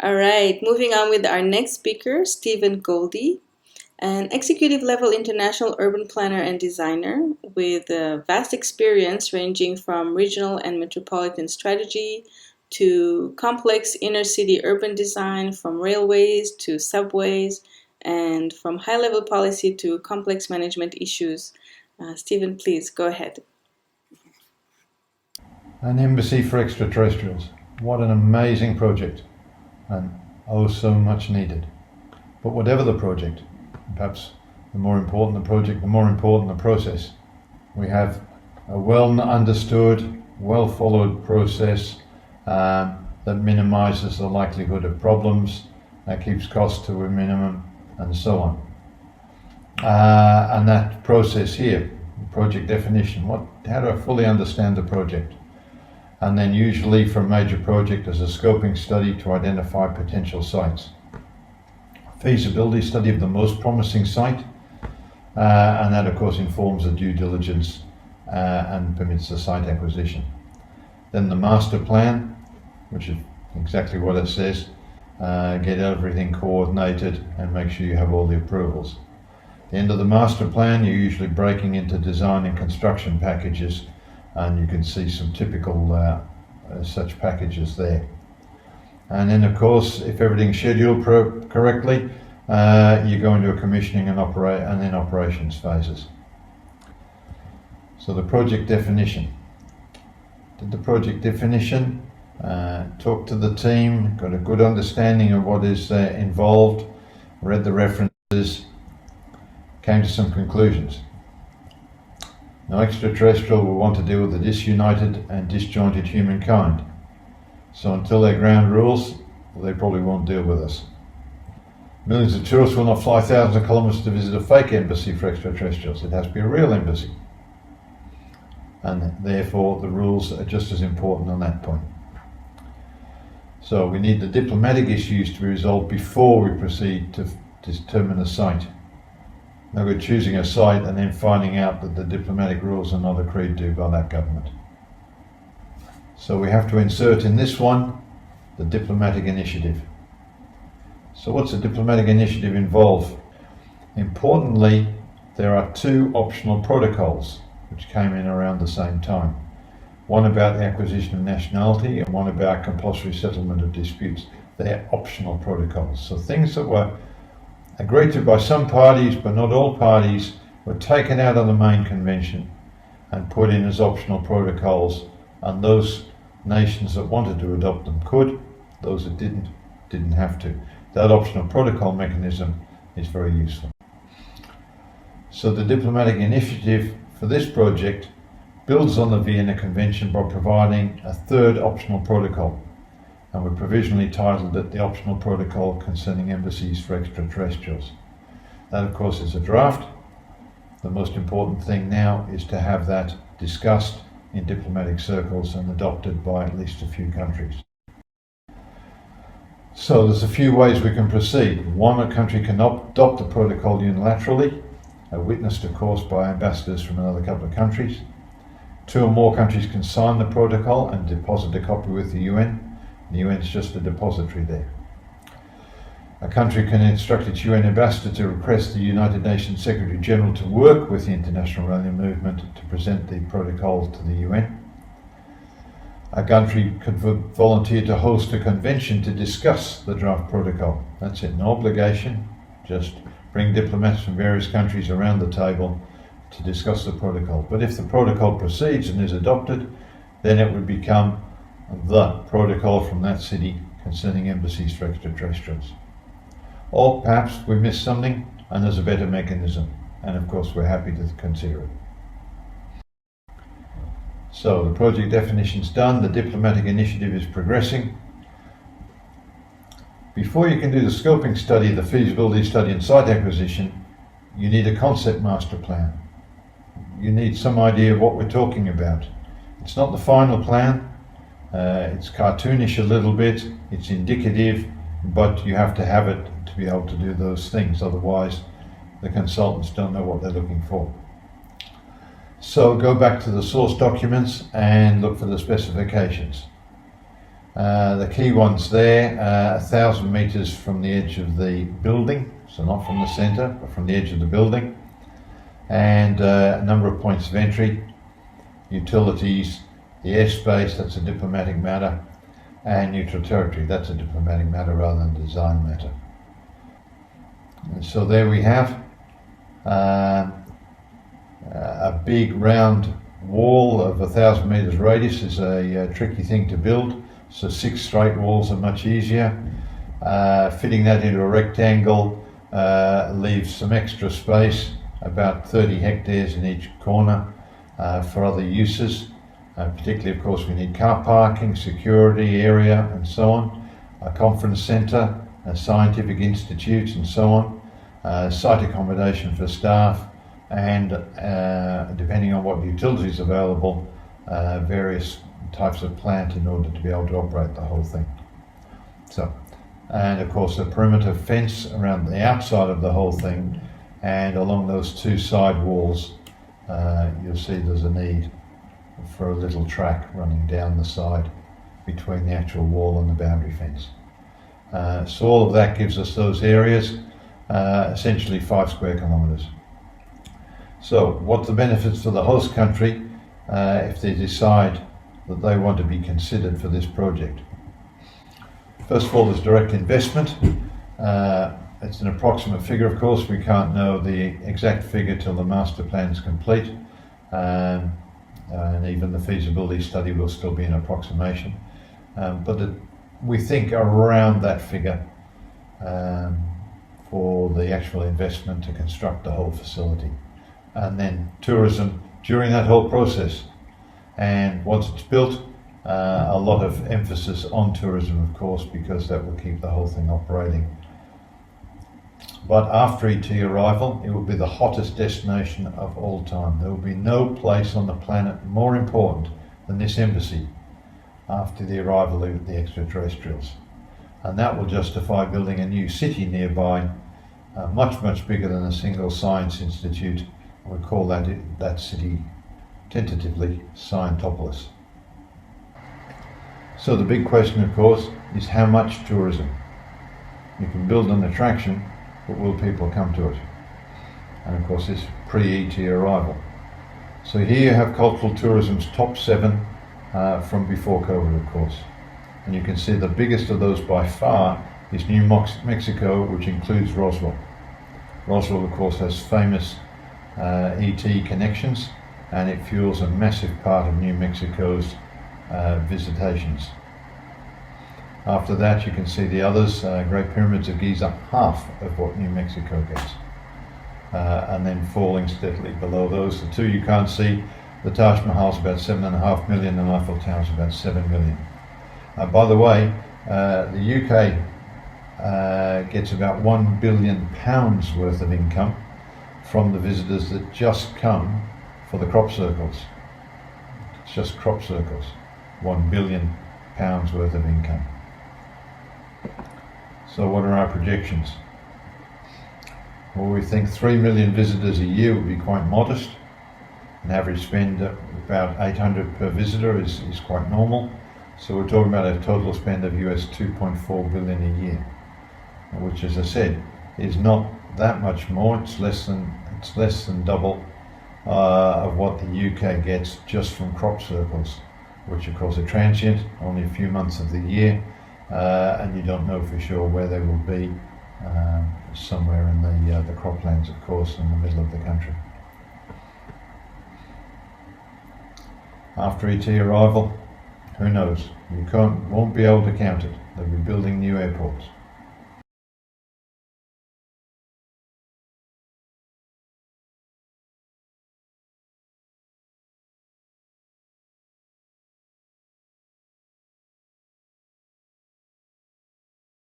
All right, moving on with our next speaker, Steve Goldie, an executive level international urban planner and designer with vast experience ranging from regional and metropolitan strategy to complex inner city urban design, from railways to subways, and from high level policy to complex management issues. Stephen, please go ahead. An embassy for extraterrestrials. What an amazing project, and oh, so much needed. But whatever the project, perhaps the more important the project, the more important the process. We have a well understood, well followed process that minimizes the likelihood of problems, that keeps costs to a minimum, and so on. And that process here, project definition, how do I fully understand the project? And then usually for a major project as a scoping study to identify potential sites. Feasibility study of the most promising site, and that of course informs the due diligence and permits the site acquisition. Then the master plan, which is exactly what it says, get everything coordinated and make sure you have all the approvals. At the end of the master plan, you're usually breaking into design and construction packages, and you can see some typical such packages there. And then of course, if everything's scheduled correctly, you go into a commissioning and then operations phases. So the project definition. Did the project definition, talked to the team, got a good understanding of what is involved, read the references, came to some conclusions. No extraterrestrial will want to deal with the disunited and disjointed humankind. So until their ground rules, they probably won't deal with us. Millions of tourists will not fly thousands of kilometers to visit a fake embassy for extraterrestrials. It has to be a real embassy. And therefore the rules are just as important on that point. So we need the diplomatic issues to be resolved before we proceed to determine a site. No good choosing a site and then finding out that the diplomatic rules are not agreed to by that government. So we have to insert in this one the diplomatic initiative. So what's a diplomatic initiative involve? Importantly, there are two optional protocols which came in around the same time. One about the acquisition of nationality and one about compulsory settlement of disputes. They're optional protocols. So things that were agreed to by some parties but not all parties were taken out of the main convention and put in as optional protocols, and those nations that wanted to adopt them could, those that didn't have to. That optional protocol mechanism is very useful. So the diplomatic initiative for this project builds on the Vienna Convention by providing a third optional protocol, and we provisionally titled it the Optional Protocol Concerning Embassies for Extraterrestrials. That of course is a draft. The most important thing now is to have that discussed in diplomatic circles and adopted by at least a few countries. So there's a few ways we can proceed. One, a country can adopt the protocol unilaterally, witnessed of course by ambassadors from another couple of countries. Two or more countries can sign the protocol and deposit a copy with the UN. The UN is just a depository there. A country can instruct its UN ambassador to request the United Nations Secretary General to work with the International Rallying Movement to present the protocol to the UN. A country could volunteer to host a convention to discuss the draft protocol. That's it, no obligation, just bring diplomats from various countries around the table to discuss the protocol. But if the protocol proceeds and is adopted, then it would become the protocol from that city concerning embassies for extraterrestrials. Or perhaps we missed something and there's a better mechanism, and of course we're happy to consider it. So the project definition's done, the diplomatic initiative is progressing. Before you can do the scoping study, the feasibility study and site acquisition, you need a concept master plan. You need some idea of what we're talking about. It's not the final plan, it's cartoonish a little bit, it's indicative, but you have to have it to be able to do those things, otherwise the consultants don't know what they're looking for. So go back to the source documents and look for the specifications. The key ones there, 1,000 metres from the edge of the building, so not from the centre, but from the edge of the building, and a number of points of entry, utilities, the airspace, that's a diplomatic matter, and neutral territory, that's a diplomatic matter rather than a design matter. And so there we have a big round wall of 1,000 metres radius is a tricky thing to build, so 6 straight walls are much easier. Fitting that into a rectangle leaves some extra space, about 30 hectares in each corner for other uses. Particularly, of course, we need car parking, security area and so on, a conference centre, a scientific institutes and so on, site accommodation for staff, and depending on what utilities available, various types of plant in order to be able to operate the whole thing. So, and of course a perimeter fence around the outside of the whole thing, and along those 2 side walls you'll see there's a need for a little track running down the side between the actual wall and the boundary fence. So all of that gives us those areas, essentially 5 square kilometres. So what are the benefits for the host country if they decide that they want to be considered for this project? First of all, there's direct investment. It's an approximate figure, of course. We can't know the exact figure till the master plan is complete, and even the feasibility study will still be an approximation. But we think around that figure for the actual investment to construct the whole facility. And then tourism during that whole process. And once it's built, a lot of emphasis on tourism, of course, because that will keep the whole thing operating. But after ET arrival, it will be the hottest destination of all time. There will be no place on the planet more important than this embassy after the arrival of the extraterrestrials. And that will justify building a new city nearby, much, much bigger than a single science institute. We call that city tentatively Scientopolis. So the big question, of course, is how much tourism? You can build an attraction, but will people come to it? And of course, this pre-ET arrival. So here you have cultural tourism's top 7 from before COVID, of course. And you can see the biggest of those by far is New Mexico, which includes Roswell. Roswell, of course, has famous ET connections, and it fuels a massive part of New Mexico's visitations. After that, you can see the others, Great Pyramids of Giza, half of what New Mexico gets, and then falling steadily below those. The 2 you can't see, the Taj Mahal is about 7.5 million, and Eiffel Tower is about 7 million. By the way, the UK gets about £1 billion worth of income from the visitors that just come for the crop circles. It's just crop circles. £1 billion worth of income. So what are our projections? Well, we think 3 million visitors a year would be quite modest. An average spend of about 800 per visitor is quite normal. So we're talking about a total spend of US 2.4 billion a year, which, as I said, is not that much more. It's less than double of what the UK gets just from crop circles, which of course are transient, only a few months of the year, and you don't know for sure where they will be, somewhere in the croplands, of course, in the middle of the country. After ET arrival, who knows? You won't be able to count it. They'll be building new airports.